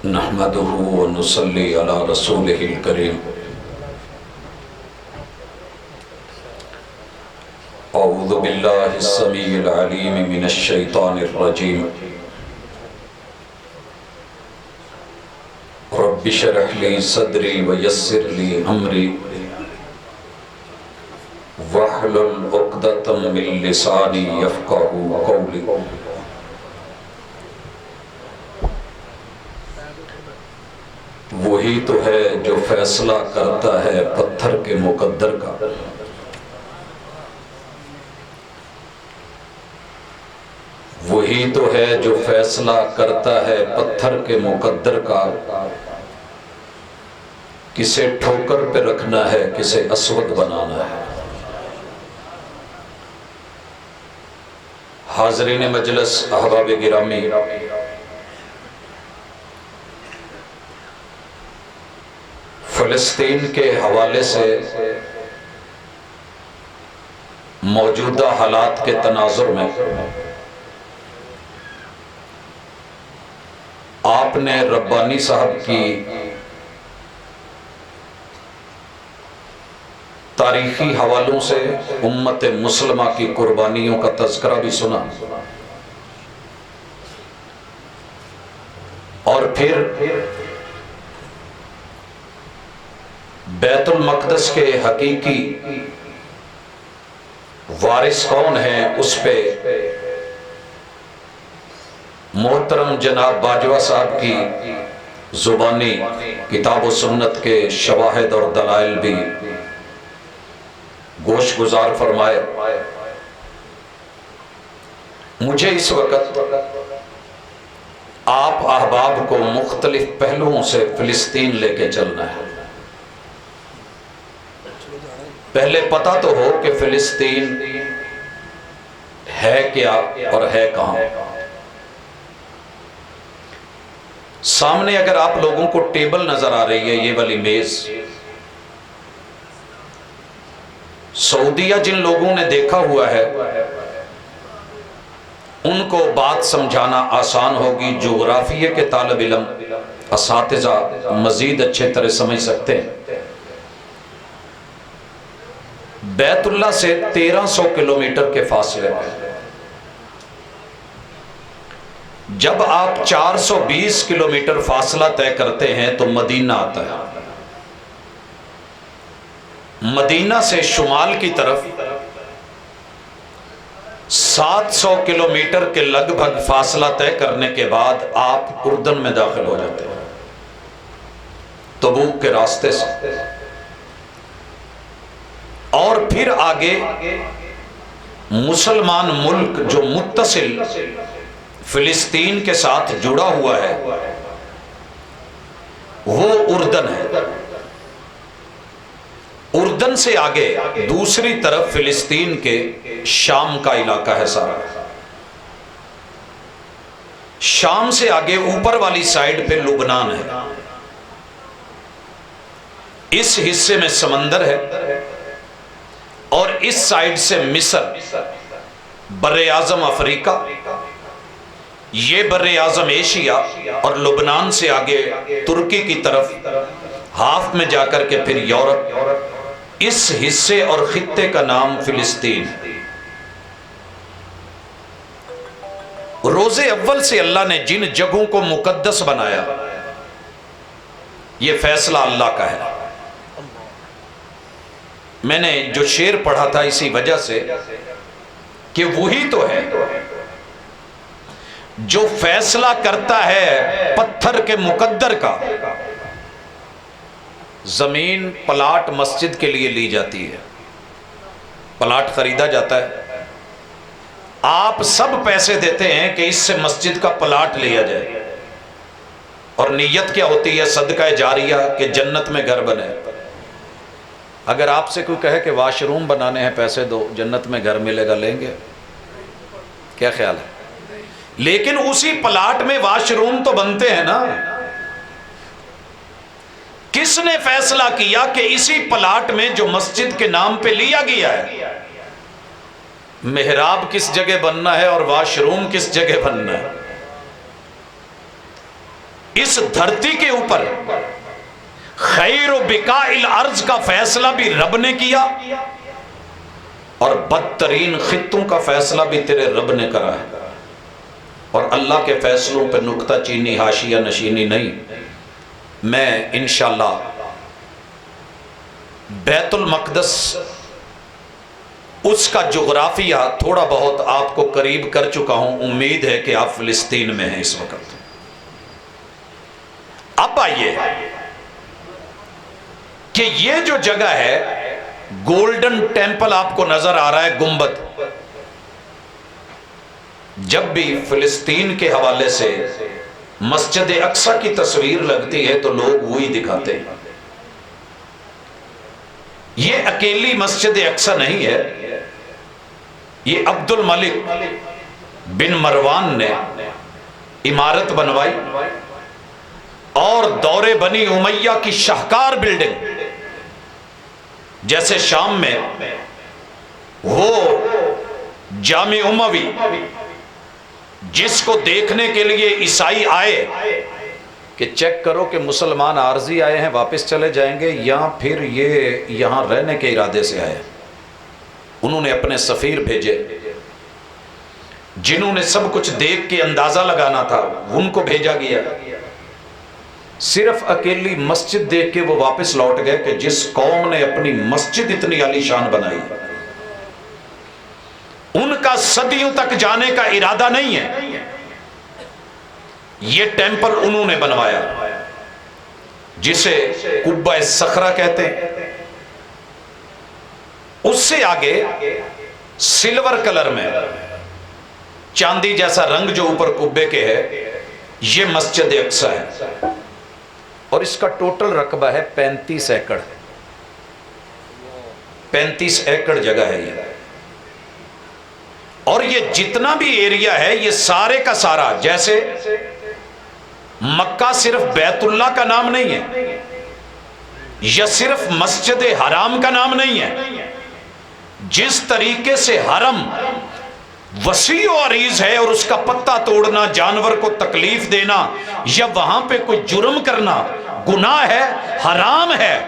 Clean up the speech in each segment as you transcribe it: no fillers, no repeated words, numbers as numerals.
نحمده ونصلي على رسوله الكريم أعوذ بالله السميع العليم من الشيطان الرجيم رب اشرح لي صدري ويسر لي أمري واحلل عقدة من لساني يفقهوا قولي وہی تو ہے جو فیصلہ کرتا ہے پتھر کے مقدر کا وہی تو ہے جو فیصلہ کرتا ہے پتھر کے مقدر کا کسے ٹھوکر پہ رکھنا ہے کسے اسود بنانا ہے حاضرین مجلس احباب گرامی فلسطین کے حوالے سے موجودہ حالات کے تناظر میں آپ نے ربانی صاحب کی تاریخی حوالوں سے امت مسلمہ کی قربانیوں کا تذکرہ بھی سنا اور پھر بیت المقدس کے حقیقی وارث کون ہیں اس پہ محترم جناب باجوہ صاحب کی زبانی کتاب و سنت کے شواہد اور دلائل بھی گوش گزار فرمائے مجھے اس وقت آپ احباب کو مختلف پہلوؤں سے فلسطین لے کے چلنا ہے پہلے پتہ تو ہو کہ فلسطین ہے کیا اور ہے کہاں سامنے اگر آپ لوگوں کو ٹیبل نظر آ رہی ہے یہ والی میز سعودیہ جن لوگوں نے دیکھا ہوا ہے ان کو بات سمجھانا آسان ہوگی جغرافیے کے طالب علم اساتذہ مزید اچھے طرح سمجھ سکتے ہیں بیت اللہ سے 1300 کلومیٹر کے فاصلے پہ جب آپ 420 کلومیٹر فاصلہ طے کرتے ہیں تو مدینہ آتا ہے مدینہ سے شمال کی طرف 700 کلومیٹر کے لگ بھگ فاصلہ طے کرنے کے بعد آپ اردن میں داخل ہو جاتے ہیں تبوک کے راستے سے اور پھر آگے مسلمان ملک جو متصل فلسطین کے ساتھ جڑا ہوا ہے وہ اردن ہے اردن سے آگے دوسری طرف فلسطین کے شام کا علاقہ ہے سارا شام سے آگے اوپر والی سائیڈ پہ لبنان ہے اس حصے میں سمندر ہے اور اس سائیڈ سے مصر بر اعظم افریقہ یہ بر اعظم ایشیا اور لبنان سے آگے ترکی کی طرف ہاف میں جا کر کے پھر یورپ اس حصے اور خطے کا نام فلسطین روز اول سے اللہ نے جن جگہوں کو مقدس بنایا یہ فیصلہ اللہ کا ہے میں نے جو شعر پڑھا تھا اسی وجہ سے کہ وہی تو ہے جو فیصلہ کرتا ہے پتھر کے مقدر کا زمین پلاٹ مسجد کے لیے لی جاتی ہے پلاٹ خریدا جاتا ہے آپ سب پیسے دیتے ہیں کہ اس سے مسجد کا پلاٹ لیا جائے اور نیت کیا ہوتی ہے صدقہ جاریہ کہ جنت میں گھر بنے اگر آپ سے کوئی کہے کہ واش روم بنانے ہیں پیسے دو جنت میں گھر ملے گا لیں گے کیا خیال ہے لیکن اسی پلاٹ میں واش روم تو بنتے ہیں نا کس نے فیصلہ کیا کہ اسی پلاٹ میں جو مسجد کے نام پہ لیا گیا ہے محراب کس جگہ بننا ہے اور واش روم کس جگہ بننا ہے اس دھرتی کے اوپر خیر و بقاء الارض کا فیصلہ بھی رب نے کیا اور بدترین خطوں کا فیصلہ بھی تیرے رب نے کرا ہے، اور اللہ کے فیصلوں پہ نکتہ چینی حاشیہ نشینی نہیں۔ میں انشاءاللہ بیت المقدس اس کا جغرافیہ تھوڑا بہت آپ کو قریب کر چکا ہوں، امید ہے کہ آپ فلسطین میں ہیں اس وقت۔ اب آئیے کہ یہ جو جگہ ہے، گولڈن ٹیمپل آپ کو نظر آ رہا ہے، گنبد، جب بھی فلسطین کے حوالے سے مسجد اقصی کی تصویر لگتی ہے تو لوگ وہی دکھاتے ہیں۔ یہ اکیلی مسجد اقصی نہیں ہے، یہ عبد الملک بن مروان نے عمارت بنوائی اور دور بنی امیہ کی شاہکار بلڈنگ، جیسے شام میں وہ جامع اموی جس کو دیکھنے کے لیے عیسائی آئے کہ چیک کرو کہ مسلمان عارضی آئے ہیں واپس چلے جائیں گے یا پھر یہ یہاں رہنے کے ارادے سے آئے، انہوں نے اپنے سفیر بھیجے، جنہوں نے سب کچھ دیکھ کے اندازہ لگانا تھا ان کو بھیجا گیا۔ صرف اکیلی مسجد دیکھ کے وہ واپس لوٹ گئے کہ جس قوم نے اپنی مسجد اتنی عالی شان بنائی، ان کا صدیوں تک جانے کا ارادہ نہیں ہے۔ یہ ٹیمپل انہوں نے بنوایا جسے قبہ صخرہ کہتے ہیں۔ اس سے آگے سلور کلر میں چاندی جیسا رنگ جو اوپر قبے کے ہے، یہ مسجد اقصی ہے، اور اس کا ٹوٹل رقبہ ہے 35 ایکڑ، 35 ایکڑ جگہ ہے یہ، اور یہ جتنا بھی ایریا ہے یہ سارے کا سارا، جیسے مکہ صرف بیت اللہ کا نام نہیں ہے یا صرف مسجد حرام کا نام نہیں ہے، جس طریقے سے حرم وسیع و عریض ہے اور اس کا پتہ توڑنا، جانور کو تکلیف دینا یا وہاں پہ کوئی جرم کرنا گناہ ہے، حرام ہے،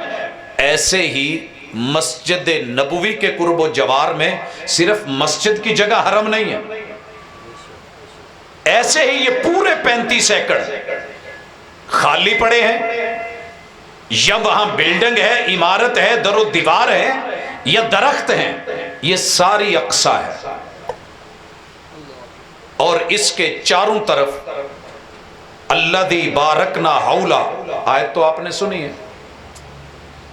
ایسے ہی مسجد نبوی کے قرب و جوار میں صرف مسجد کی جگہ حرم نہیں ہے، ایسے ہی یہ پورے 35 ایکڑ خالی پڑے ہیں، یا وہاں بلڈنگ ہے، عمارت ہے، در و دیوار ہے یا درخت ہیں، یہ ساری اقصی ہے، اور اس کے چاروں طرف الذی بارکنا حولا، آیت تو آپ نے سنی ہے،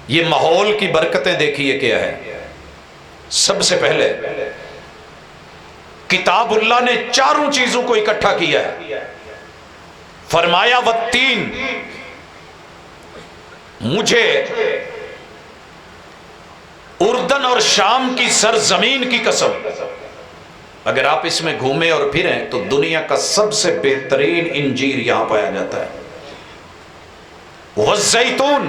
یہ ماحول کی برکتیں دیکھیے کیا ہے۔ سب سے پہلے کتاب اللہ نے چاروں چیزوں کو اکٹھا کیا ہے، فرمایا والتین، مجھے اردن اور شام کی سرزمین کی قسم، اگر آپ اس میں گھومیں اور پھریں تو دنیا کا سب سے بہترین انجیر یہاں پایا جاتا ہے، والزیتون،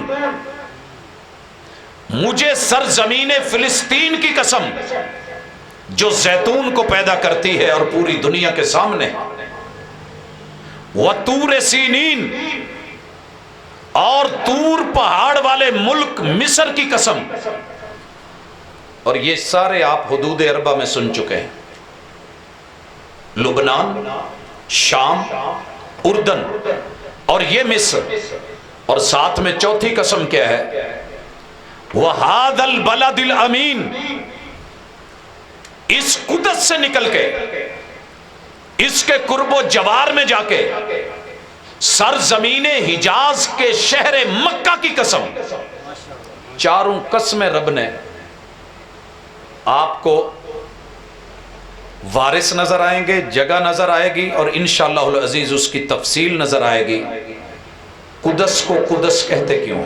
مجھے سرزمین فلسطین کی قسم جو زیتون کو پیدا کرتی ہے اور پوری دنیا کے سامنے، وطور سینین، اور طور پہاڑ والے ملک مصر کی قسم، اور یہ سارے آپ حدود عربہ میں سن چکے ہیں، لبنان، شام، اردن اور یہ مصر، اور ساتھ میں چوتھی قسم کیا ہے، وَهَذَا الْبَلَدِ الْأَمِينَ، اس قدس سے نکل کے اس کے قرب و جوار میں جا کے سرزمین حجاز کے شہر مکہ کی قسم، چاروں قسمیں رب نے آپ کو وارث نظر آئیں گے، جگہ نظر آئے گی، اور انشاءاللہ العزیز اس کی تفصیل نظر آئے گی۔ قدس کو قدس کہتے کیوں؟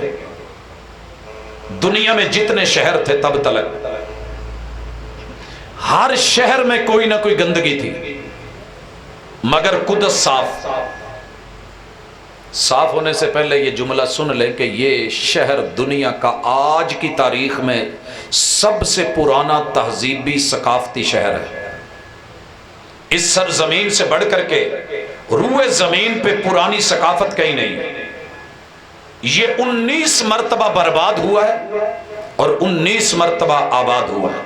دنیا میں جتنے شہر تھے تب تلک ہر شہر میں کوئی نہ کوئی گندگی تھی، مگر قدس صاف ہونے سے پہلے یہ جملہ سن لیں کہ یہ شہر دنیا کا آج کی تاریخ میں سب سے پرانا تہذیبی ثقافتی شہر ہے۔ اس سرزمین سے بڑھ کر کے روئے زمین پہ پرانی ثقافت کہیں نہیں. یہ 19 مرتبہ برباد ہوا ہے اور 19 مرتبہ آباد ہوا ہے.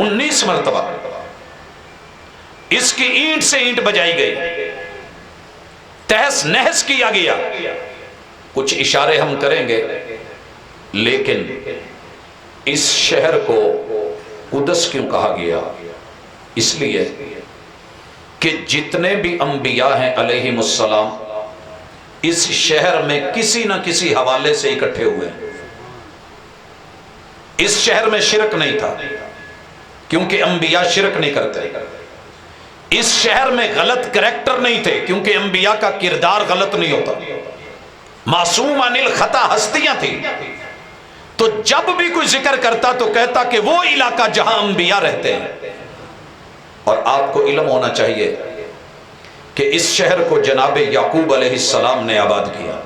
19 مرتبہ اس کی اینٹ سے اینٹ بجائی گئی، تہس نہس کیا گیا. کچھ اشارے ہم کریں گے، لیکن اس شہر کو قدس کیوں کہا گیا؟ اس لیے کہ جتنے بھی انبیاء ہیں علیہم السلام اس شہر میں کسی نہ کسی حوالے سے اکٹھے ہوئے ہیں. اس شہر میں شرک نہیں تھا کیونکہ انبیاء شرک نہیں کرتے. اس شہر میں غلط کریکٹر نہیں تھے کیونکہ انبیاء کا کردار غلط نہیں ہوتا. معصوم عن الخطا ہستیاں تھیں. تو جب بھی کوئی ذکر کرتا تو کہتا کہ وہ علاقہ جہاں انبیاء رہتے ہیں. اور آپ کو علم ہونا چاہیے کہ اس شہر کو جناب یعقوب علیہ السلام نے آباد کیا،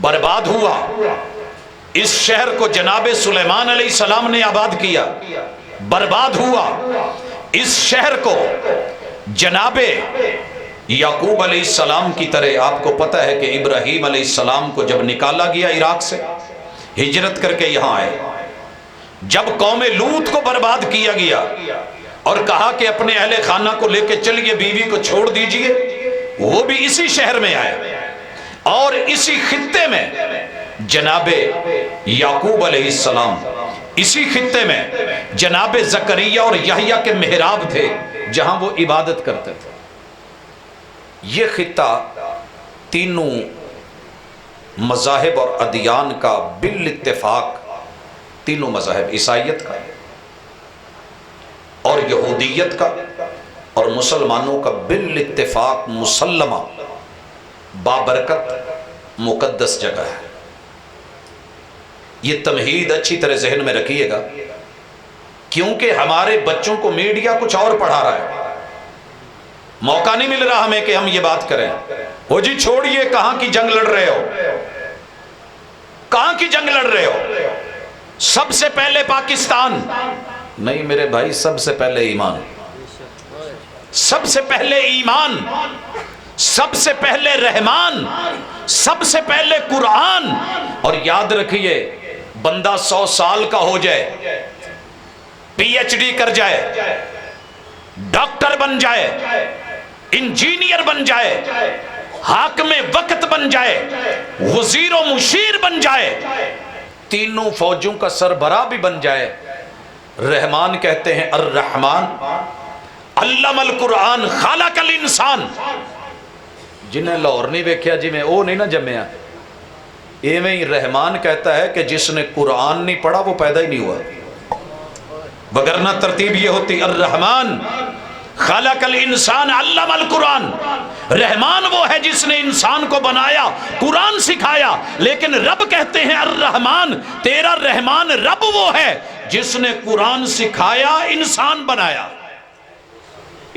برباد ہوا. اس شہر کو جناب سلیمان علیہ السلام نے آباد کیا، برباد ہوا. اس شہر کو جناب یعقوب علیہ السلام کی طرح آپ کو پتہ ہے کہ ابراہیم علیہ السلام کو جب نکالا گیا عراق سے، ہجرت کر کے یہاں آئے. جب قوم لوط کو برباد کیا گیا اور کہا کہ اپنے اہل خانہ کو لے کے چلیے، بیوی کو چھوڑ دیجئے، وہ بھی اسی شہر میں آئے. اور اسی خطے میں جناب یعقوب علیہ السلام، اسی خطے میں جناب زکریا اور یحییٰ کے محراب تھے جہاں وہ عبادت کرتے تھے. یہ خطہ تینوں مذاہب اور ادیان کا بالاتفاق، تینوں مذاہب، عیسائیت کا اور یہودیت کا اور مسلمانوں کا بالاتفاق مسلمہ بابرکت مقدس جگہ ہے. یہ تمہید اچھی طرح ذہن میں رکھیے گا، کیونکہ ہمارے بچوں کو میڈیا کچھ اور پڑھا رہا ہے. موقع نہیں مل رہا ہمیں کہ ہم یہ بات کریں. ہو جی چھوڑیے، کہاں کی جنگ لڑ رہے ہو، کہاں کی جنگ لڑ رہے ہو؟ سب سے پہلے پاکستان نہیں میرے بھائی، سب سے پہلے ایمان، سب سے پہلے ایمان، سب سے پہلے رحمان، سب سے پہلے قرآن. اور یاد رکھیے، بندہ 100 سال کا ہو جائے، پی ایچ ڈی کر جائے، ڈاکٹر بن جائے، انجینئر بن جائے، حاکم وقت بن جائے، وزیر و مشیر بن جائے، تینوں فوجوں کا سربراہ بھی بن جائے، رحمان کہتے ہیں الرحمن علم القرآن خلق الانسان. جنہیں لاہور نہیں ویکھیا جی میں وہ نہیں نہ جمیا، ایویں ہی رحمان کہتا ہے کہ جس نے قرآن نہیں پڑھا وہ پیدا ہی نہیں ہوا. وگرنہ ترتیب یہ ہوتی الرحمن خلق الانسان علم القرآن. رحمان وہ ہے جس نے انسان کو بنایا، قرآن سکھایا. لیکن رب کہتے ہیں الرحمن، تیرا رحمان رب وہ ہے جس نے قرآن سکھایا، انسان بنایا.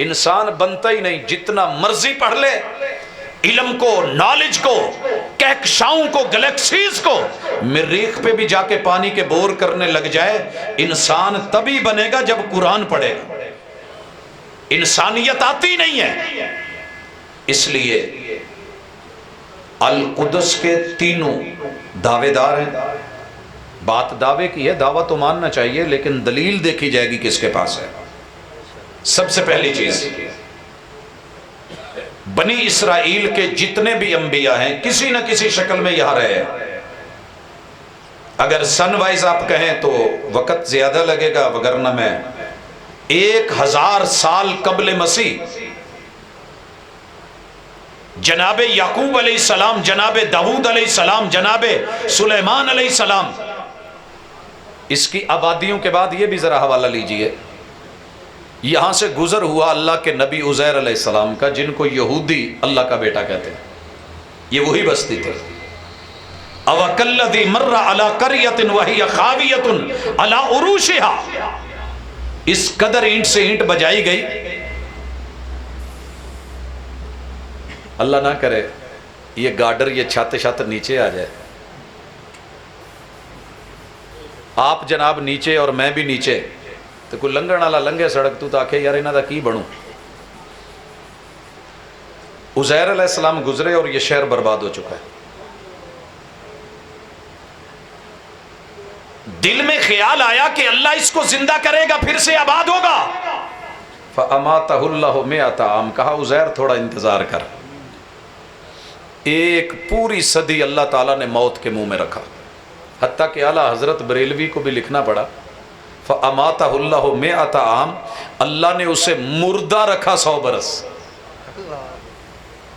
انسان بنتا ہی نہیں، جتنا مرضی پڑھ لے، علم کو، نالج کو، کہکشاؤں کو، گلیکسیز کو، مریخ پہ بھی جا کے پانی کے بور کرنے لگ جائے، انسان تبھی بنے گا جب قرآن پڑھے گا. انسانیت آتی نہیں ہے. اس لیے القدس کے تینوں دعوے دار ہیں. بات دعوے کی ہے، دعویٰ تو ماننا چاہیے، لیکن دلیل دیکھی جائے گی کس کے پاس ہے. سب سے پہلی چیز، بنی اسرائیل کے جتنے بھی انبیاء ہیں کسی نہ کسی شکل میں یہاں رہے ہیں. اگر سن وائز آپ کہیں تو وقت زیادہ لگے گا، وگرنہ میں 1000 سال قبل مسیح جناب یعقوب علیہ السلام، جناب داؤد علیہ السلام، جناب سلیمان علیہ السلام، اس کی آبادیوں کے بعد یہ بھی ذرا حوالہ لیجئے. یہاں سے گزر ہوا اللہ کے نبی عزیر علیہ السلام کا، جن کو یہودی اللہ کا بیٹا کہتے ہیں. یہ وہی بستی تھی. او کالذی مر علی قریۃ وہی خاویۃ علی عروشها. اس قدر اینٹ سے اینٹ بجائی گئی. اللہ نہ کرے یہ گارڈر، یہ چھت نیچے آ جائے، آپ جناب نیچے اور میں بھی نیچے، تو کوئی لنگن والا لنگے سڑک تو آکھے یار انہاں دا کی بنوں. عزیر علیہ السلام گزرے اور یہ شہر برباد ہو چکا ہے. دل میں خیال آیا کہ اللہ اس کو زندہ کرے گا، پھر سے آباد ہوگا. فَأَمَاتَهُ اللَّهُ مِئَةَ عَامٍ، کہا عزیر تھوڑا انتظار کر. ایک پوری صدی اللہ تعالیٰ نے موت کے منہ میں رکھا، حتیٰ کہ اعلیٰ حضرت بریلوی کو بھی لکھنا پڑا فَأَمَاتَهُ اللَّهُ مِئَةَ عَامٍ، اللہ نے اسے مردہ رکھا 100 برس.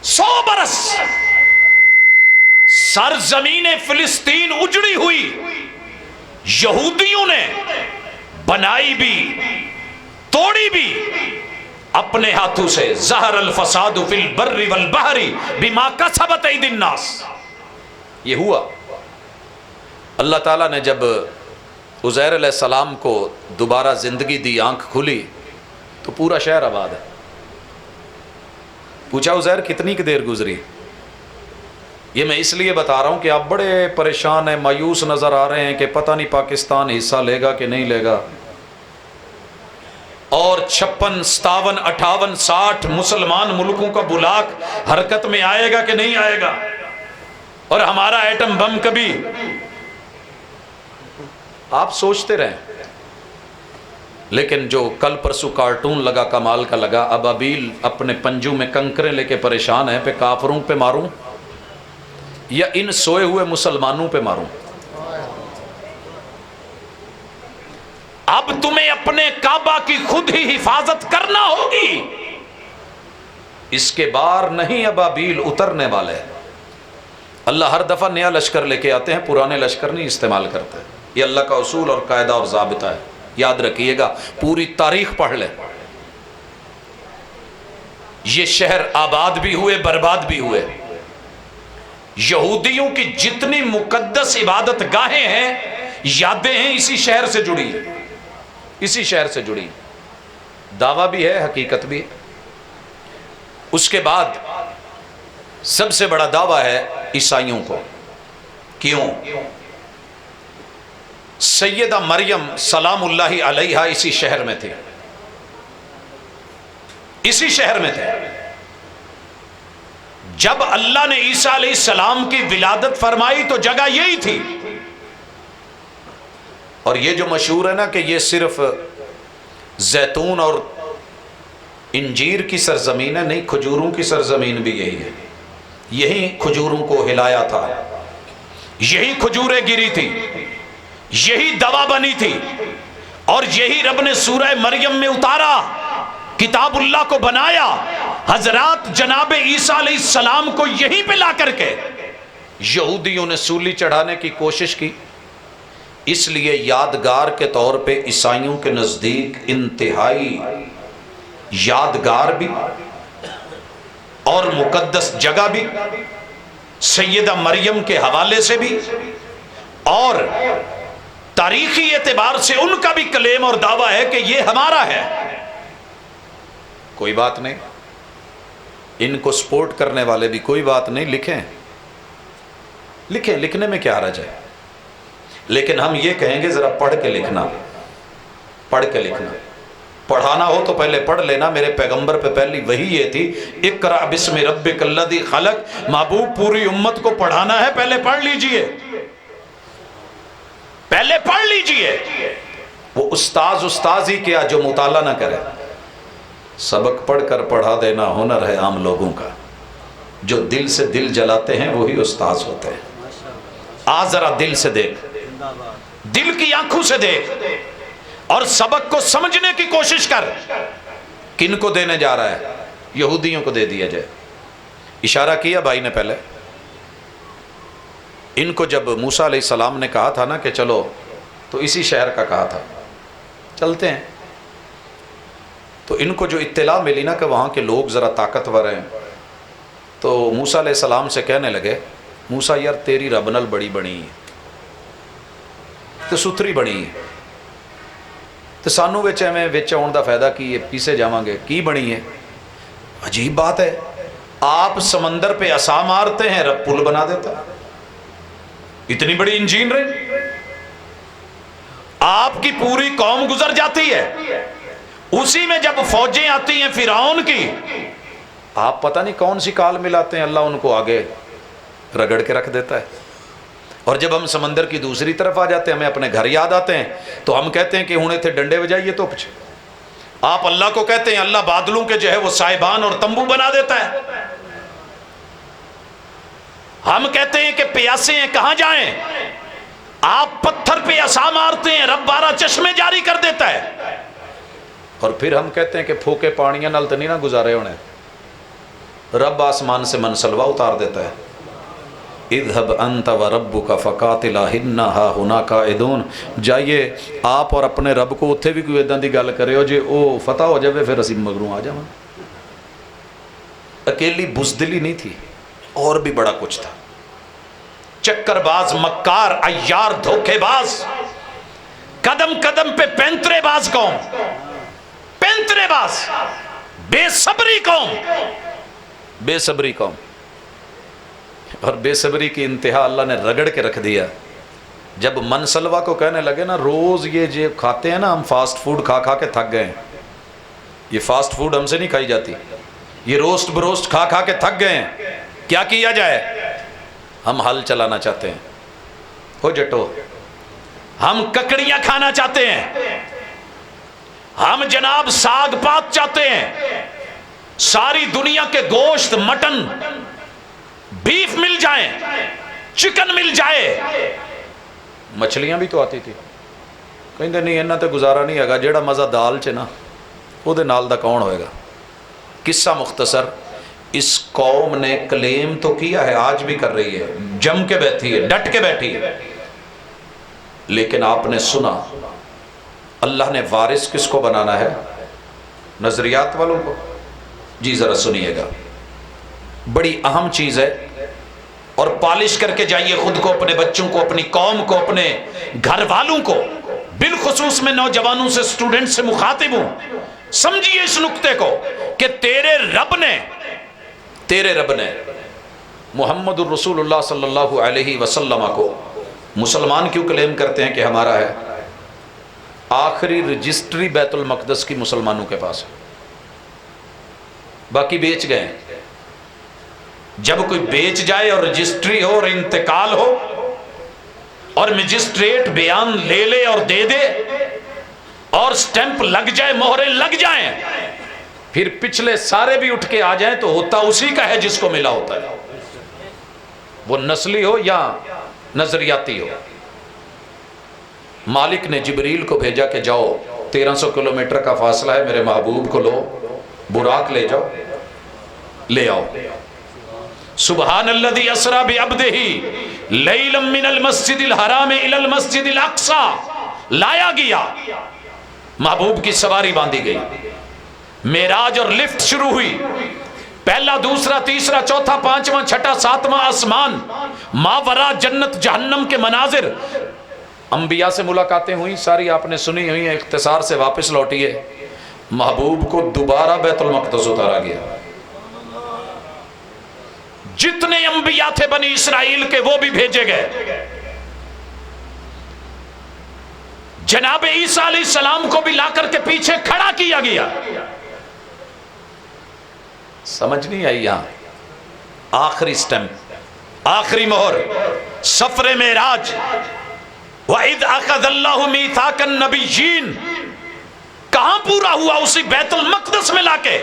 100 برس سرزمین فلسطین اجڑی ہوئی، یہودیوں نے بنائی بھی توڑی بھی اپنے ہاتھوں سے. ظہر الفساد فی البر والبحر بما کسبت ایدی الناس. یہ ہوا. اللہ تعالیٰ نے جب عزیر علیہ السلام کو دوبارہ زندگی دی، آنکھ کھلی تو پورا شہر آباد ہے. پوچھا عزیر کتنی کی دیر گزری؟ یہ میں اس لیے بتا رہا ہوں کہ آپ بڑے پریشان ہیں، مایوس نظر آ رہے ہیں کہ پتہ نہیں پاکستان حصہ لے گا کہ نہیں لے گا، اور 56 57 58 60 مسلمان ملکوں کا بلاک حرکت میں آئے گا کہ نہیں آئے گا، اور ہمارا ایٹم بم کبھی. آپ سوچتے رہیں. لیکن جو کل پرسو کارٹون لگا کمال کا لگا، ابابیل اپنے پنجوں میں کنکریں لے کے پریشان ہیں، پہ کافروں پہ ماروں یا ان سوئے ہوئے مسلمانوں پہ ماروں؟ اب تمہیں اپنے کعبہ کی خود ہی حفاظت کرنا ہوگی. اس کے بار نہیں ابابیل اترنے والے. اللہ ہر دفعہ نیا لشکر لے کے آتے ہیں، پرانے لشکر نہیں استعمال کرتے. یہ اللہ کا اصول اور قاعدہ اور ضابطہ ہے، یاد رکھیے گا. پوری تاریخ پڑھ لیں. یہ شہر آباد بھی ہوئے، برباد بھی ہوئے. یہودیوں کی جتنی مقدس عبادت گاہیں ہیں، یادیں ہیں، اسی شہر سے جڑی، اسی شہر سے جڑی. دعویٰ بھی ہے، حقیقت بھی. اس کے بعد سب سے بڑا دعویٰ ہے عیسائیوں کو. کیوں؟ سیدہ مریم سلام اللہ علیہا اسی شہر میں تھے، اسی شہر میں تھے. جب اللہ نے عیسیٰ علیہ السلام کی ولادت فرمائی تو جگہ یہی تھی. اور یہ جو مشہور ہے نا کہ یہ صرف زیتون اور انجیر کی سرزمین ہے، نہیں، کھجوروں کی سرزمین بھی یہی ہے. یہی کھجوروں کو ہلایا تھا، یہی کھجوریں گری تھی، یہی دوا بنی تھی، اور یہی رب نے سورہ مریم میں اتارا، کتاب اللہ کو بنایا. حضرات جناب عیسیٰ علیہ السلام کو یہیں پہ لا کر کے یہودیوں نے سولی چڑھانے کی کوشش کی. اس لیے یادگار کے طور پہ عیسائیوں کے نزدیک انتہائی یادگار بھی اور مقدس جگہ بھی، سیدہ مریم کے حوالے سے بھی اور تاریخی اعتبار سے ان کا بھی کلیم اور دعویٰ ہے کہ یہ ہمارا ہے. کوئی بات نہیں، ان کو سپورٹ کرنے والے بھی کوئی بات نہیں، لکھیں، لکھنے میں کیا حرج ہے. لیکن ہم یہ کہیں گے ذرا پڑھ کے لکھنا، پڑھ کے لکھنا. پڑھانا ہو تو پہلے پڑھ لینا. میرے پیغمبر پہ پہلی وحی یہ تھی، اقرأ بسم ربک الذی خلق. محبوب پوری امت کو پڑھانا ہے، پہلے پڑھ لیجئے، پہلے پڑھ لیجئے. وہ استاذ ہی کیا جو مطالعہ نہ کرے. سبق پڑھ کر پڑھا دینا ہنر ہے عام لوگوں کا. جو دل سے دل جلاتے ہیں وہی استاذ ہوتے ہیں. ذرا دل سے دیکھ، دل کی آنکھوں سے دیکھ اور سبق کو سمجھنے کی کوشش کر. کن کو دینے جا رہا ہے؟ یہودیوں کو دے دیا جائے. اشارہ کیا بھائی نے پہلے. ان کو جب موسیٰ علیہ السلام نے کہا تھا نا کہ چلو، تو اسی شہر کا کہا تھا چلتے ہیں. تو ان کو جو اطلاع ملی نا کہ وہاں کے لوگ ذرا طاقتور ہیں، تو موسیٰ علیہ السلام سے کہنے لگے، موسیٰ یار تیری رب نال بڑی بنی ہے تو ستھری بنی ہے، تو سانو وچ آن دا فائدہ کی ہے، پیسے جاواں گے. کی بنی ہے؟ عجیب بات ہے، آپ سمندر پہ عصا مارتے ہیں، رب پل بنا دیتا. اتنی بڑی انجین رہی، آپ کی پوری قوم گزر جاتی ہے. اسی میں جب فوجیں آتی ہیں فرعون کی، آپ پتہ نہیں کون سی کال ملاتے ہیں، اللہ ان کو آگے رگڑ کے رکھ دیتا ہے۔ اور جب ہم سمندر کی دوسری طرف آ جاتے ہیں، ہمیں اپنے گھر یاد آتے ہیں، تو ہم کہتے ہیں کہ ہونے تھے ڈنڈے بجائیے تو پچھے۔ آپ اللہ کو کہتے ہیں اللہ بادلوں کے جو ہے وہ سائبان اور تمبو بنا دیتا ہے۔ ہم کہتے ہیں کہ پیاسے ہیں کہاں جائیں، آپ پتھر پہ عصا مارتے ہیں، رب 12 چشمے جاری کر دیتا ہے۔ اور پھر ہم کہتے ہیں کہ پھوکے پانیاں نال تو نہیں نہ گزارے ہونے، رب آسمان سے منسلوا اتار دیتا ہے۔ اذهب انت وربک فقاتلا انھا ھنا قاعدون، جائیے آپ اور اپنے رب کو اتھے بھی کوئی اداں دی گل کرے ہو جے او فتح ہو جاوے پھر اسی مگروں آ جاواں۔ اکیلی بزدلی نہیں تھی، اور بھی بڑا کچھ تھا۔ چکر باز، مکار، عیار، دھوکے باز، قدم قدم پہ پینترے باز قوم، پینترے باز، بے صبری قوم، بے صبری قوم۔ اور بے صبری کی انتہا اللہ نے رگڑ کے رکھ دیا۔ جب منسلوا کو کہنے لگے نا روز یہ جو کھاتے ہیں نا ہم فاسٹ فوڈ کھا کھا کے تھک گئے ہیں، یہ فاسٹ فوڈ ہم سے نہیں کھائی جاتی، یہ روسٹ بروسٹ کھا کھا کے تھک گئے ہیں، کیا کیا جائے؟ ہم حل چلانا چاہتے ہیں، ہو جٹو، ہم ککڑیاں کھانا چاہتے ہیں، ہم جناب ساگ پات چاہتے ہیں، ساری دنیا کے گوشت، مٹن، بیف مل جائیں، چکن مل جائے۔ مچھلیاں بھی تو آتی تھی، کہیں دے نہیں انہاں تے گزارا نہیں ہوگا، جیڑا مزہ دال چ نا او دے نال دا کون ہوئے گا۔ قصہ مختصر، اس قوم نے کلیم تو کیا ہے، آج بھی کر رہی ہے، جم کے بیٹھی ہے، ڈٹ کے بیٹھی ہے، لیکن آپ نے سنا اللہ نے وارث کس کو بنانا ہے؟ نظریات والوں کو؟ جی ذرا سنیے گا، بڑی اہم چیز ہے، اور پالش کر کے جائیے خود کو، اپنے بچوں کو، اپنی قوم کو، اپنے گھر والوں کو، بالخصوص میں نوجوانوں سے، سٹوڈنٹ سے مخاطب ہوں، سمجھیے اس نقطے کو کہ تیرے رب نے محمد الرسول اللہ صلی اللہ علیہ وسلم کو مسلمان کیوں کلیم کرتے ہیں کہ ہمارا ہے؟ آخری رجسٹری بیت المقدس کی مسلمانوں کے پاس ہے، باقی بیچ گئے ہیں۔ جب کوئی بیچ جائے اور رجسٹری ہو اور انتقال ہو اور مجسٹریٹ بیان لے لے اور دے دے اور سٹیمپ لگ جائے، مہریں لگ جائیں، پھر پچھلے سارے بھی اٹھ کے آ جائیں تو ہوتا اسی کا ہے جس کو ملا ہوتا ہے، وہ نسلی ہو یا نظریاتی ہو۔ مالک نے جبریل کو بھیجا کہ جاؤ 1300 کلومیٹر کا فاصلہ ہے، میرے محبوب کو لو، براق لے جاؤ، لے آؤ۔ سبحان الذی اسری بعبدہ لیلا من المسجد الحرام الی المسجد الاقصی، لایا گیا، محبوب کی سواری باندھی گئی، معراج اور لفٹ شروع ہوئی، پہلا، دوسرا، تیسرا، چوتھا، پانچواں، چھٹا، ساتواں آسمان، ماورا جنت جہنم کے مناظر۔ انبیاء سے ملاقاتیں ہوئیں، ساری آپ نے سنی ہوئی ہیں، اختصار سے واپس لوٹیے۔ محبوب کو دوبارہ بیت المقدس اتارا گیا، جتنے انبیاء تھے بنی اسرائیل کے وہ بھی بھیجے گئے، جناب عیسیٰ علیہ السلام کو بھی لا کر کے پیچھے کھڑا کیا گیا۔ سمجھ نہیں آئی یہاں؟ آخری سٹیمپ، آخری مہر، سفر معراج۔ وَإِذْ أَخَذَ اللَّهُ مِيثَاقَ النَّبِيِّينَ کہاں پورا ہوا؟ اسی بیت المقدس میں لا کے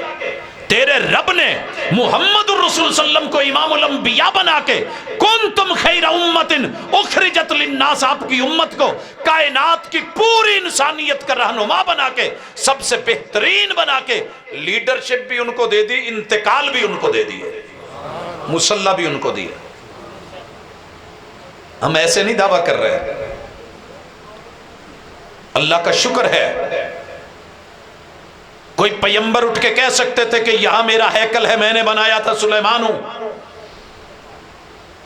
تیرے رب نے محمد الرسول صلی اللہ علیہ وسلم کو امام الانبیاء بنا کے، کنتم خیر امت اخرجت للناس، آپ کی امت کو کائنات کی پوری انسانیت کا رہنما بنا کے، سب سے بہترین بنا کے، لیڈرشپ بھی ان کو دے دی، انتقال بھی ان کو دے دیے، مسلح بھی ان کو دیا۔ ہم ایسے نہیں دعویٰ کر رہے، اللہ کا شکر ہے کوئی پیمبر اٹھ کے کہہ سکتے تھے کہ یہاں میرا ہیکل ہے، میں نے بنایا تھا، سلیمان ہوں۔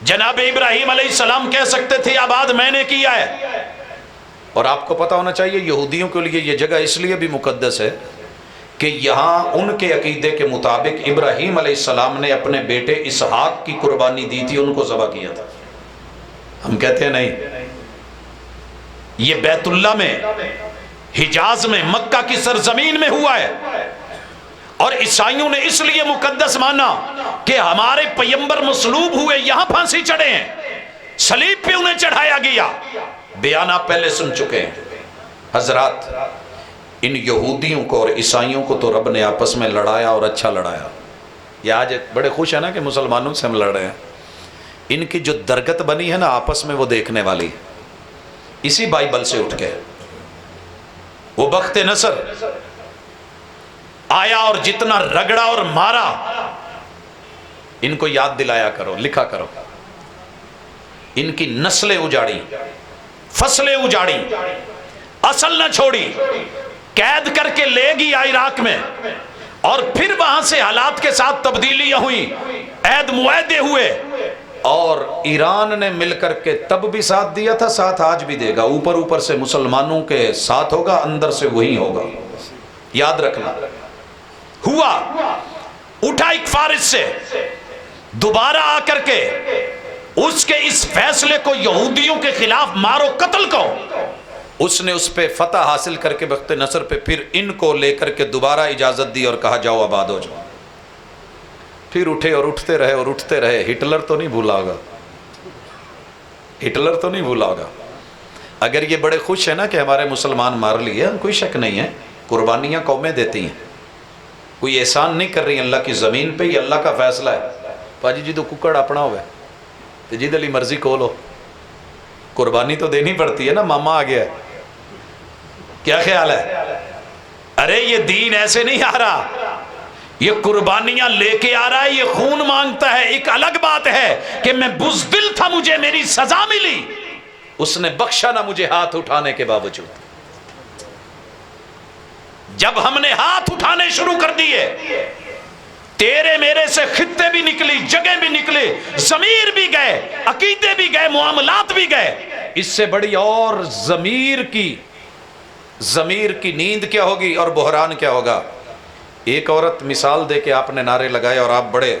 جناب ابراہیم علیہ السلام کہہ سکتے تھے آباد میں نے کیا ہے۔ اور آپ کو پتہ ہونا چاہیے یہودیوں کے لیے یہ جگہ اس لیے بھی مقدس ہے کہ یہاں ان کے عقیدے کے مطابق ابراہیم علیہ السلام نے اپنے بیٹے اسحاق کی قربانی دی تھی، ان کو ذبح کیا تھا۔ ہم کہتے ہیں نہیں، یہ بیت اللہ میں، حجاز میں، مکہ کی سرزمین میں ہوا ہے۔ اور عیسائیوں نے اس لیے مقدس مانا کہ ہمارے پیغمبر مصلوب ہوئے، یہاں پھانسی چڑھے ہیں، صلیب پہ انہیں چڑھایا گیا۔ بیان آپ پہلے سن چکے ہیں حضرات، ان یہودیوں کو اور عیسائیوں کو تو رب نے آپس میں لڑایا اور اچھا لڑایا۔ یہ آج بڑے خوش ہیں نا کہ مسلمانوں سے ہم لڑ رہے ہیں، ان کی جو درگت بنی ہے نا آپس میں وہ دیکھنے والی ہے۔ اسی بائبل سے اٹھ کے وہ بخت نصر آیا اور جتنا رگڑا اور مارا، ان کو یاد دلایا کرو، لکھا کرو۔ ان کی نسلیں اجاڑی، فصلیں اجاڑی، اصل نہ چھوڑی، قید کر کے لے گیا عراق میں، اور پھر وہاں سے حالات کے ساتھ تبدیلیاں ہوئیں، عہد معاہدے ہوئے، اور ایران نے مل کر کے تب بھی ساتھ دیا تھا، ساتھ آج بھی دے گا۔ اوپر اوپر سے مسلمانوں کے ساتھ ہوگا، اندر سے وہی ہوگا، یاد رکھنا۔ ہوا اٹھا ایک فارس سے، دوبارہ آ کر کے اس کے اس فیصلے کو یہودیوں کے خلاف مارو قتل کو، اس نے اس پہ فتح حاصل کر کے بخت نصر پہ پھر ان کو لے کر کے دوبارہ اجازت دی اور کہا جاؤ آباد ہو جاؤ۔ پھر اٹھے اور اٹھتے رہے اور اٹھتے رہے۔ ہٹلر تو نہیں بھولا ہوگا، ہٹلر تو نہیں بھولا ہوگا۔ اگر یہ بڑے خوش ہیں نا کہ ہمارے مسلمان مار لیے، کوئی شک نہیں ہے، قربانیاں قومیں دیتی ہیں، کوئی احسان نہیں کر رہی اللہ کی زمین پہ، یہ اللہ کا فیصلہ ہے۔ پاجی جی تو ککڑ اپنا ہوئے تو جی دلی مرضی کھولو، قربانی تو دینی پڑتی ہے نا، ماما آ گیا ہے، کیا خیال ہے؟ ارے یہ دین ایسے نہیں آ رہا، یہ قربانیاں لے کے آ رہا ہے، یہ خون مانگتا ہے۔ ایک الگ بات ہے کہ میں بزدل تھا، مجھے میری سزا ملی، اس نے بخشا نہ مجھے ہاتھ اٹھانے کے باوجود۔ جب ہم نے ہاتھ اٹھانے شروع کر دیے، تیرے میرے سے خطے بھی نکلی، جگہ بھی نکلے، ضمیر بھی گئے، عقیدے بھی گئے، معاملات بھی گئے۔ اس سے بڑی اور ضمیر کی نیند کیا ہوگی اور بحران کیا ہوگا؟ ایک عورت مثال دے کے آپ نے نعرے لگائے اور آپ بڑے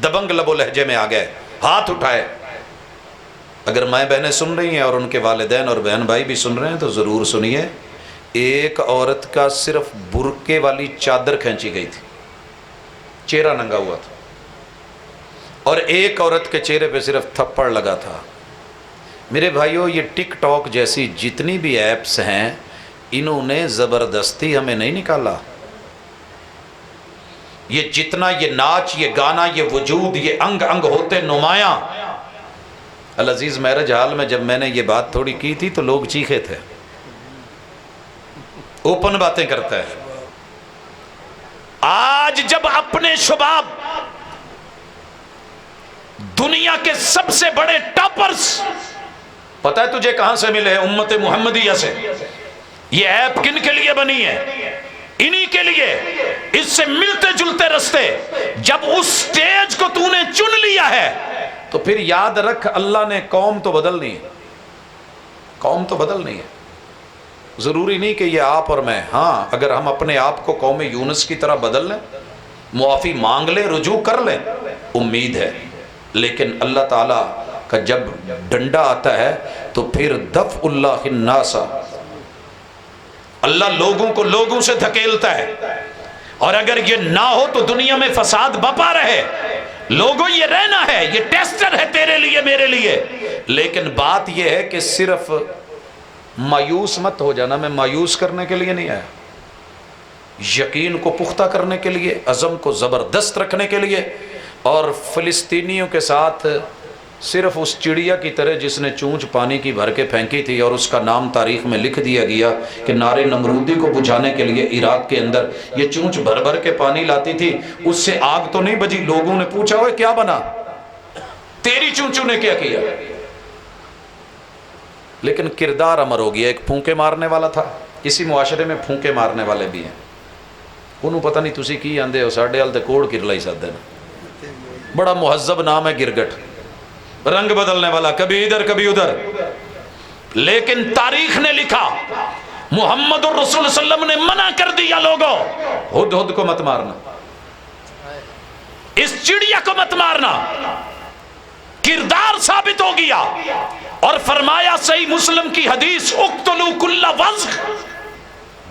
دبنگ لب و لہجے میں آ گئے، ہاتھ اٹھائے۔ اگر مائیں بہنیں سن رہی ہیں اور ان کے والدین اور بہن بھائی بھی سن رہے ہیں تو ضرور سنیے۔ ایک عورت کا صرف برقعے والی چادر کھینچی گئی تھی، چہرہ ننگا ہوا تھا، اور ایک عورت کے چہرے پہ صرف تھپڑ لگا تھا۔ میرے بھائیوں، یہ ٹک ٹاک جیسی جتنی بھی ایپس ہیں، انہوں نے زبردستی ہمیں نہیں نکالا۔ یہ جتنا یہ ناچ، یہ گانا، یہ وجود، یہ انگ انگ ہوتے نمایاں۔ العزیز میرج حال میں جب میں نے یہ بات تھوڑی کی تھی تو لوگ چیخے تھے، اوپن باتیں کرتا ہے۔ آج جب اپنے شباب دنیا کے سب سے بڑے ٹاپرز، پتہ ہے تجھے کہاں سے ملے ہیں؟ امت محمدیہ سے۔ یہ ایپ کن کے لیے بنی ہے؟ انہی کے لیے۔ اس سے ملتے جلتے رستے، جب اس سٹیج کو تو نے چن لیا ہے تو پھر یاد رکھ، اللہ نے قوم تو بدلنی ہے، قوم تو بدلنی ہے۔ ضروری نہیں کہ یہ آپ اور میں، ہاں اگر ہم اپنے آپ کو قوم یونس کی طرح بدل لیں، معافی مانگ لیں، رجوع کر لیں، امید ہے۔ لیکن اللہ تعالیٰ کا جب ڈنڈا آتا ہے تو پھر دفع اللہ الناس، اللہ لوگوں کو لوگوں سے دھکیلتا ہے، اور اگر یہ نہ ہو تو دنیا میں فساد بپا رہے۔ لوگوں یہ رہنا ہے، یہ ٹیسٹر ہے تیرے لیے میرے لیے۔ لیکن بات یہ ہے کہ صرف مایوس مت ہو جانا، میں مایوس کرنے کے لیے نہیں آیا، یقین کو پختہ کرنے کے لیے، عزم کو زبردست رکھنے کے لیے، اور فلسطینیوں کے ساتھ صرف اس چڑیا کی طرح جس نے چونچ پانی کی بھر کے پھینکی تھی اور اس کا نام تاریخ میں لکھ دیا گیا کہ نارے نمرودی کو بجھانے کے لیے عراق کے اندر یہ چونچ بھر بھر کے پانی لاتی تھی، اس سے آگ تو نہیں بجھی۔ لوگوں نے پوچھا ہوئے کیا بنا، تیری چونچوں نے کیا کیا؟ لیکن کردار امر ہو گیا۔ ایک پھونکے مارنے والا تھا، اسی معاشرے میں پھونکے مارنے والے بھی ہیں، انہوں پتہ نہیں تسی کی آندے ہو، ساڑھے حال تے کوڑ کرلائی ساتھ نا، بڑا مہذب نام ہے گرگٹ، رنگ بدلنے والا، کبھی ادھر کبھی ادھر۔ لیکن تاریخ نے لکھا، محمد الرسول صلی اللہ علیہ وسلم نے منع کر دیا، لوگوں ہد ہد کو مت مارنا، اس چڑیا کو مت مارنا۔ کردار ثابت ہو گیا، اور فرمایا صحیح مسلم کی حدیث، اقتلوا کل وزغ،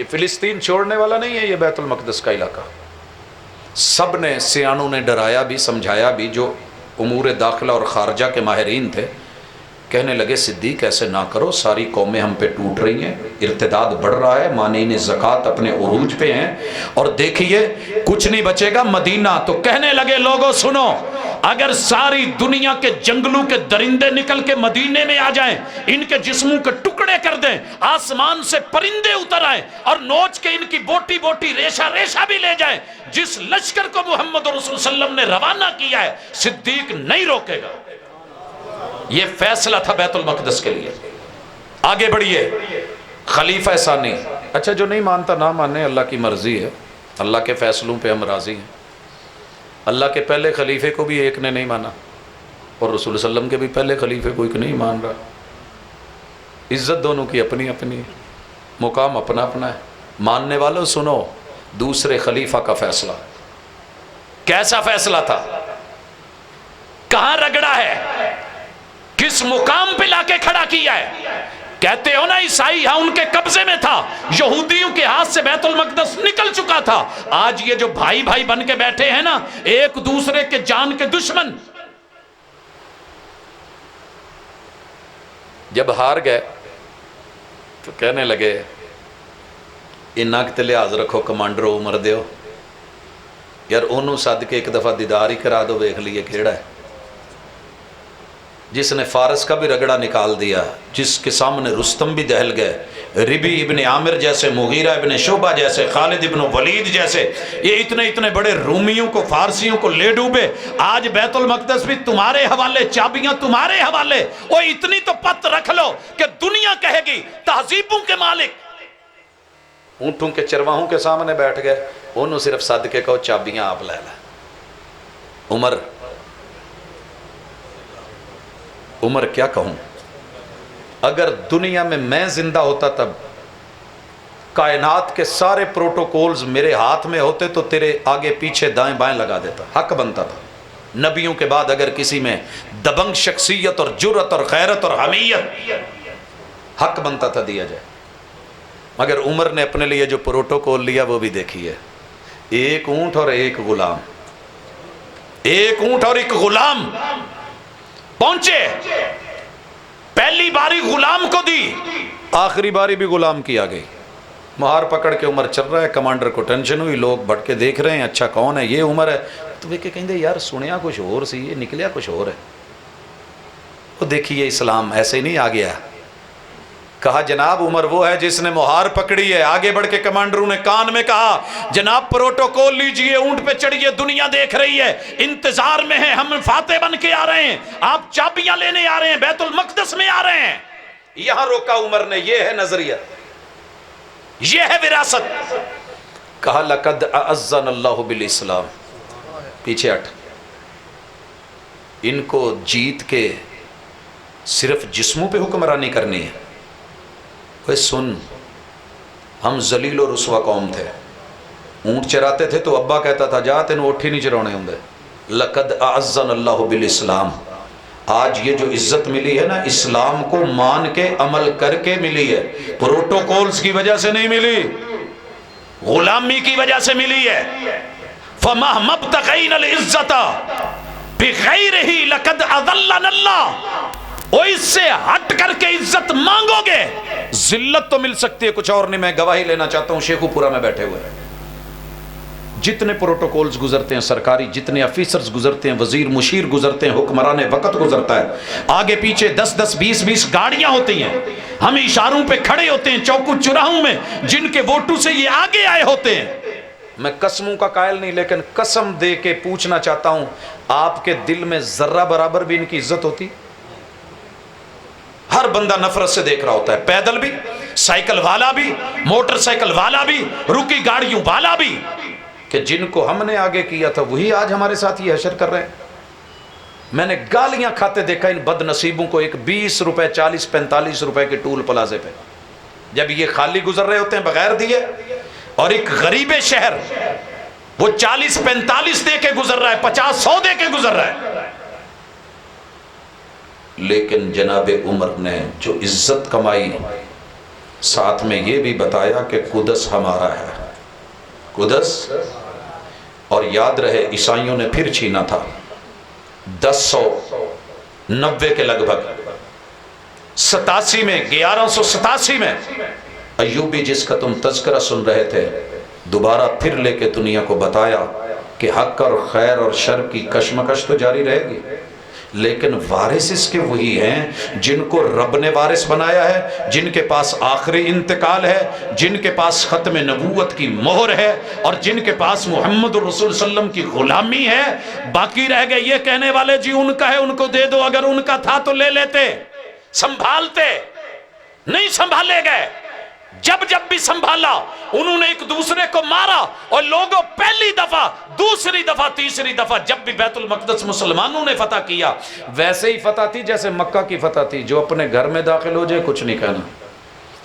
یہ فلسطین چھوڑنے والا نہیں ہے، یہ بیت المقدس کا علاقہ۔ سب نے، سیانوں نے ڈرایا بھی، سمجھایا بھی، جو امور داخلہ اور خارجہ کے ماہرین تھے، کہنے لگے صدیق ایسے نہ کرو، ساری قومیں ہم پہ ٹوٹ رہی ہیں، ارتداد بڑھ رہا ہے، مانعین زکوٰۃ اپنے عروج پہ ہیں، اور دیکھیے کچھ نہیں بچے گا مدینہ۔ تو کہنے لگے لوگوں سنو، اگر ساری دنیا کے جنگلوں کے درندے نکل کے مدینے میں آ جائیں، ان کے جسموں کے ٹکڑے کر دیں، آسمان سے پرندے اتر آئیں اور نوچ کے ان کی بوٹی بوٹی ریشہ ریشہ بھی لے جائیں، جس لشکر کو محمد رسول صلی اللہ علیہ وسلم نے روانہ کیا ہے صدیق نہیں روکے گا۔ یہ فیصلہ تھا بیت المقدس کے لیے۔ آگے بڑھیے، خلیفہ ثانی۔ اچھا جو نہیں مانتا نہ مانے، اللہ کی مرضی ہے، اللہ کے فیصلوں پہ ہم راضی ہیں۔ اللہ کے پہلے خلیفے کو بھی ایک نے نہیں مانا، اور رسول صلی اللہ علیہ وسلم کے بھی پہلے خلیفے کو ایک نہیں مان رہا۔ عزت دونوں کی اپنی اپنی ہے، مقام اپنا اپنا ہے۔ ماننے والوں سنو دوسرے خلیفہ کا فیصلہ، کیسا فیصلہ تھا، کہاں رگڑا ہے، کس مقام پہ لا کے کھڑا کیا ہے۔ کہتے ہو نا عیسائی ہاں ان کے قبضے میں تھا، یہودیوں کے ہاتھ سے بیت المقدس نکل چکا تھا۔ آج یہ جو بھائی بھائی بن کے بیٹھے ہیں نا، ایک دوسرے کے جان کے دشمن، جب ہار گئے تو کہنے لگے انہاں کے لحاظ رکھو، کمانڈرو عمر دیو یار، انہوں سد کے ایک دفعہ دیدار ہی کرا دو، دیکھ لیے کیڑا ہے۔ جس نے فارس کا بھی رگڑا نکال دیا، جس کے سامنے رستم بھی دہل گئے، ربی ابن عامر جیسے، مغیرہ ابن شعبہ جیسے، خالد ابن ولید جیسے، یہ اتنے بڑے رومیوں کو، فارسیوں کو لے ڈوبے۔ آج بیت المقدس بھی تمہارے حوالے، چابیاں تمہارے حوالے۔ وہ اتنی تو پت رکھ لو کہ دنیا کہے گی تہذیبوں کے مالک اونٹوں کے چرواہوں کے سامنے بیٹھ گئے، انہوں صرف صدقے کو چابیاں آپ لے لیں۔ عمر کیا کہوں، اگر دنیا میں زندہ ہوتا تب کائنات کے سارے پروٹوکولز میرے ہاتھ میں ہوتے تو تیرے آگے پیچھے دائیں بائیں لگا دیتا، حق بنتا تھا۔ نبیوں کے بعد اگر کسی میں دبنگ شخصیت اور جرت اور غیرت اور حمیت، حق بنتا تھا دیا جائے۔ مگر عمر نے اپنے لیے جو پروٹوکول لیا وہ بھی دیکھیے، ایک اونٹ اور ایک غلام، ایک اونٹ اور ایک غلام پہنچے، پہلی باری غلام کو دی، آخری باری بھی غلام کی آ گئی۔ مہار پکڑ کے عمر چل رہا ہے، کمانڈر کو ٹینشن ہوئی، لوگ بڑھ کے دیکھ رہے ہیں، اچھا کون ہے یہ عمر ہے، تو وہ کہیں دے یار سنیا کچھ اور سی، یہ نکلیا کچھ اور ہے۔ وہ دیکھیے اسلام ایسے ہی نہیں آ گیا۔ کہا جناب عمر وہ ہے جس نے مہار پکڑی ہے۔ آگے بڑھ کے کمانڈروں نے کان میں کہا جناب پروٹوکول لیجئے، اونٹ پہ چڑھیے، دنیا دیکھ رہی ہے، انتظار میں ہے، ہم فاتح بن کے آ رہے ہیں، آپ چابیاں لینے آ رہے ہیں، بیت المقدس میں آ رہے ہیں۔ یہاں روکا عمر نے، یہ ہے نظریہ، یہ ہے وراثت۔ کہا لقد اعزنا اللہ بالاسلام، پیچھے ہٹ، ان کو جیت کے صرف جسموں پہ حکمرانی کرنی ہے۔ سن، ہم ذلیل و رسوا قوم تھے، اونٹ چراتے تھے تو ابا کہتا تھا جا تین اونٹ ہی نہیں چرانے ہوں گے۔ لقد اعزنا اللہ بالاسلام، آج یہ جو عزت ملی ہے نا، اسلام کو مان کے عمل کر کے ملی ہے، پروٹوکولز کی وجہ سے نہیں ملی، غلامی کی وجہ سے ملی ہے۔ فَمَهْمَ ابْتَغَيْنَا الْعِزَّةَ بِغَيْرِهِ لَقَدْ أَذَلَّنَا اللَّهُ۔ وہ اس سے ہٹ کر کے عزت مانگو گے، ذلت تو مل سکتی ہے، کچھ اور نہیں۔ میں گواہی لینا چاہتا ہوں، شیخو پورا میں بیٹھے ہوئے جتنے پروٹوکولز گزرتے ہیں سرکاری، جتنے آفیسرز گزرتے ہیں، وزیر مشیر گزرتے ہیں، حکمران وقت گزرتا ہے، آگے پیچھے 10 20 گاڑیاں ہوتی ہیں، ہم اشاروں پہ کھڑے ہوتے ہیں چوکوں چراہوں میں، جن کے ووٹوں سے یہ آگے آئے ہوتے ہیں۔ میں قسموں کا قائل نہیں، لیکن قسم دے کے پوچھنا چاہتا ہوں، آپ کے دل میں ذرہ برابر بھی ان کی عزت ہوتی؟ ہر بندہ نفرت سے دیکھ رہا ہوتا ہے، پیدل بھی، سائیکل والا بھی، موٹر سائیکل والا بھی، رکی گاڑیوں والا بھی، کہ جن کو ہم نے آگے کیا تھا وہی آج ہمارے ساتھ یہ حشر کر رہے ہیں۔ میں نے گالیاں کھاتے دیکھا ان بد نصیبوں کو، ایک 20 روپے 40 45 روپے کے ٹول پلازے پہ، جب یہ خالی گزر رہے ہوتے ہیں بغیر دیے، اور ایک غریب شہر وہ 40 45 دے کے گزر رہا ہے، 50 100 دے کے گزر رہا ہے۔ لیکن جناب عمر نے جو عزت کمائی، ساتھ میں یہ بھی بتایا کہ قدس ہمارا ہے، قدس۔ اور یاد رہے عیسائیوں نے پھر چھینا تھا 1090 کے لگ بھگ، 87 میں 1187 میں ایوبی جس کا تم تذکرہ سن رہے تھے، دوبارہ پھر لے کے دنیا کو بتایا کہ حق اور خیر اور شر کی کشمکش تو جاری رہے گی، لیکن وارث اس کے وہی ہیں جن کو رب نے وارث بنایا ہے، جن کے پاس آخری انتقال ہے، جن کے پاس ختم نبوت کی مہر ہے، اور جن کے پاس محمد الرسول صلی اللہ علیہ وسلم کی غلامی ہے۔ باقی رہ گئے یہ کہنے والے جی ان کا ہے ان کو دے دو، اگر ان کا تھا تو لے لیتے، سنبھالتے، نہیں سنبھالے گئے۔ جب بھی سنبھالا انہوں نے ایک دوسرے کو مارا، اور لوگوں پہلی دفعہ، دوسری دفعہ، تیسری دفعہ جب بھی بیت المقدس مسلمانوں نے فتح کیا، ویسے ہی فتح تھی جیسے مکہ کی فتح تھی، جو اپنے گھر میں داخل ہو جائے کچھ نہیں کہنا،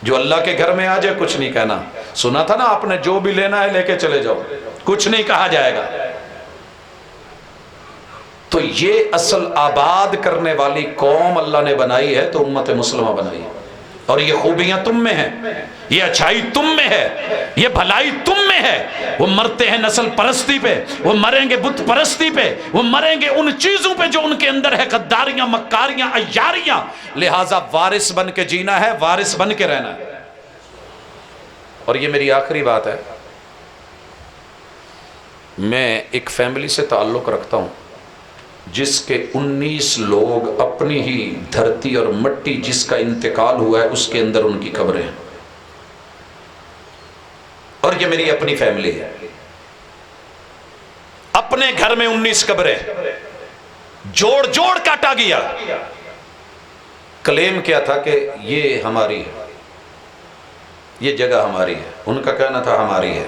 جو اللہ کے گھر میں آ جائے کچھ نہیں کہنا۔ سنا تھا نا آپ نے، جو بھی لینا ہے لے کے چلے جاؤ، کچھ نہیں کہا جائے گا۔ تو یہ اصل آباد کرنے والی قوم اللہ نے بنائی ہے، تو امت مسلمہ بنائی ہے، اور یہ خوبیاں تم میں ہیں، یہ اچھائی تم میں ہے، یہ بھلائی تم میں ہے۔ وہ مرتے ہیں نسل پرستی پہ، وہ مریں گے بت پرستی پہ، وہ مریں گے ان چیزوں پہ جو ان کے اندر ہے، غداریاں، مکاریاں، عیاریاں۔ لہٰذا وارث بن کے جینا ہے، وارث بن کے رہنا ہے۔ اور یہ میری آخری بات ہے، میں ایک فیملی سے تعلق رکھتا ہوں جس کے 19 لوگ اپنی ہی دھرتی اور مٹی جس کا انتقال ہوا ہے اس کے اندر ان کی قبریں ہیں، اور یہ میری اپنی فیملی ہے، اپنے گھر میں 19 قبریں، جوڑ جوڑ کاٹا گیا۔ کلیم کیا تھا کہ یہ ہماری ہے، یہ جگہ ہماری ہے، ان کا کہنا تھا ہماری ہے،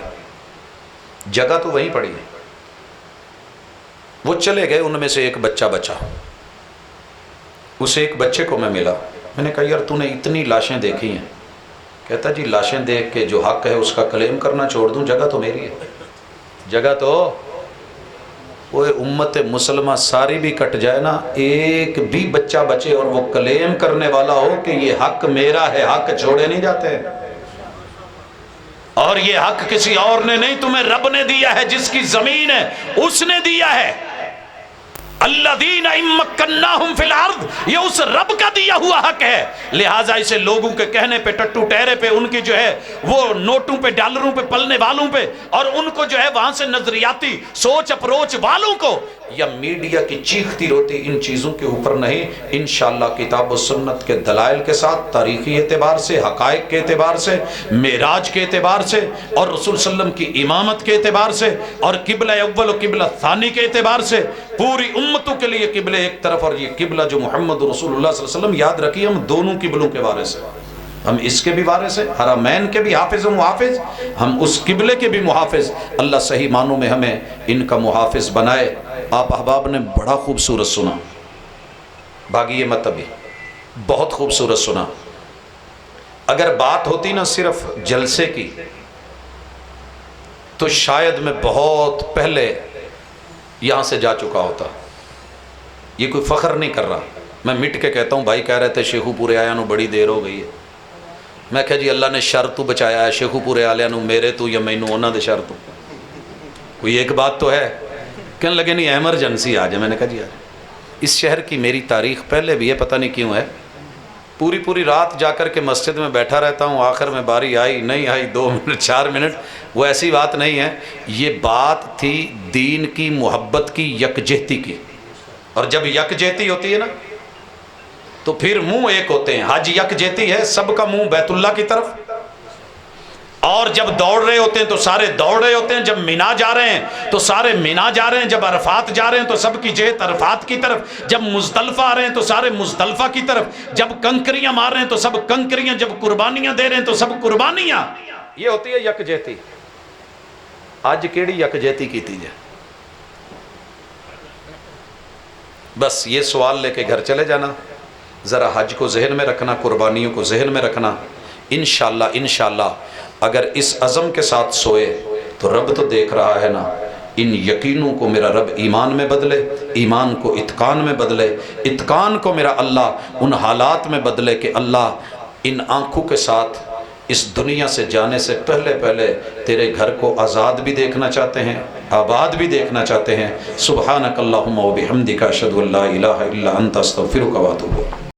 جگہ تو وہیں پڑی ہے۔ وہ چلے گئے، ان میں سے ایک بچہ بچا، اس ایک بچے کو میں ملا، میں نے کہا یار تو نے اتنی لاشیں دیکھی ہیں، کہتا جی لاشیں دیکھ کے جو حق ہے اس کا کلیم کرنا چھوڑ دوں، جگہ تو میری ہے، جگہ تو وہ امت مسلمہ ساری بھی کٹ جائے نا، ایک بھی بچہ بچے اور وہ کلیم کرنے والا ہو کہ یہ حق میرا ہے، حق چھوڑے نہیں جاتے، اور یہ حق کسی اور نے نہیں، تمہیں رب نے دیا ہے، جس کی زمین ہے اس نے دیا ہے۔ الذین امکناہم فی الارض، یہ اس رب کا دیا ہوا حق ہے، لہٰذا اسے لوگوں کے کہنے پہ، ٹٹو ٹہرے پہ، ان کی جو ہے وہ نوٹوں پہ، ڈالروں پہ پلنے والوں پہ، اور ان کو جو ہے وہاں سے نظریاتی سوچ اپروچ والوں کو، یا میڈیا کی چیختی روتی ان چیزوں کے اوپر نہیں، انشاءاللہ کتاب و سنت کے دلائل کے ساتھ، تاریخی اعتبار سے، حقائق کے اعتبار سے، معراج کے اعتبار سے، اور رسول صلی اللہ علیہ وسلم کی امامت کے اعتبار سے، اور قبلہ اول و قبلہ ثانی کے اعتبار سے، پوری امتوں کے لیے قبلہ ایک طرف، اور یہ قبلہ جو محمد رسول اللہ صلی اللہ علیہ وسلم، یاد رکھیے ہم دونوں قبلوں کے وارث ہیں، ہم اس کے بھی وارث ہیں، حرمین کے بھی حافظ و محافظ، ہم اس قبلے کے بھی محافظ۔ اللہ صحیح معنوں میں ہمیں ان کا محافظ بنائے۔ آپ احباب نے بڑا خوبصورت سنا، بھاگیے مت ابھی، بہت خوبصورت سنا۔ اگر بات ہوتی نا صرف جلسے کی تو شاید میں بہت پہلے یہاں سے جا چکا ہوتا، یہ کوئی فخر نہیں کر رہا، میں مٹ کے کہتا ہوں، بھائی کہہ رہے تھے شیخو پورے آیا نو بڑی دیر ہو گئی ہے، میں کہا جی اللہ نے شر تو بچایا ہے، شیخو پورے آلیا نو میرے تو یا مینو اونا دے شر تو کوئی ایک بات تو ہے۔ کہنے لگے نہیں ایمرجنسی آ جائے، میں نے کہا جی اس شہر کی میری تاریخ پہلے بھی ہے، پتہ نہیں کیوں ہے، پوری رات جا کر کے مسجد میں بیٹھا رہتا ہوں، آخر میں باری آئی نہیں آئی 2 منٹ 4 منٹ، وہ ایسی بات نہیں ہے، یہ بات تھی دین کی، محبت کی، یکجہتی کی، اور جب یکجہتی ہوتی ہے نا تو پھر منہ ایک ہوتے ہیں۔ حج یکجہتی ہے، سب کا منہ بیت اللہ کی طرف، اور جب دوڑ رہے ہوتے ہیں تو سارے دوڑ رہے ہوتے ہیں، جب مینا جا رہے ہیں تو سارے مینا جا رہے ہیں، جب عرفات جا رہے ہیں تو سب کی جہت عرفات کی طرف، جب مزدلفہ آ رہے ہیں تو سارے مزدلفہ کی طرف، جب کنکریاں مار رہے ہیں تو سب کنکریاں، جب قربانیاں دے رہے ہیں تو سب قربانیاں۔ یہ ہوتی ہے یکجہتی۔ آج کیڑی یکجہتی کی تھی جائے؟ بس یہ سوال لے کے گھر چلے جانا، ذرا حج کو ذہن میں رکھنا، قربانیوں کو ذہن میں رکھنا، انشاءاللہ اگر اس عزم کے ساتھ سوئے تو رب تو دیکھ رہا ہے نا، ان یقینوں کو میرا رب ایمان میں بدلے، ایمان کو اتقان میں بدلے، اتقان کو میرا اللہ ان حالات میں بدلے کہ اللہ ان آنکھوں کے ساتھ اس دنیا سے جانے سے پہلے پہلے تیرے گھر کو آزاد بھی دیکھنا چاہتے ہیں، آباد بھی دیکھنا چاہتے ہیں۔ سبحانک اللہم و بحمدک اشہد ان لا الہ الا انت استغفرک و اتوب الیک۔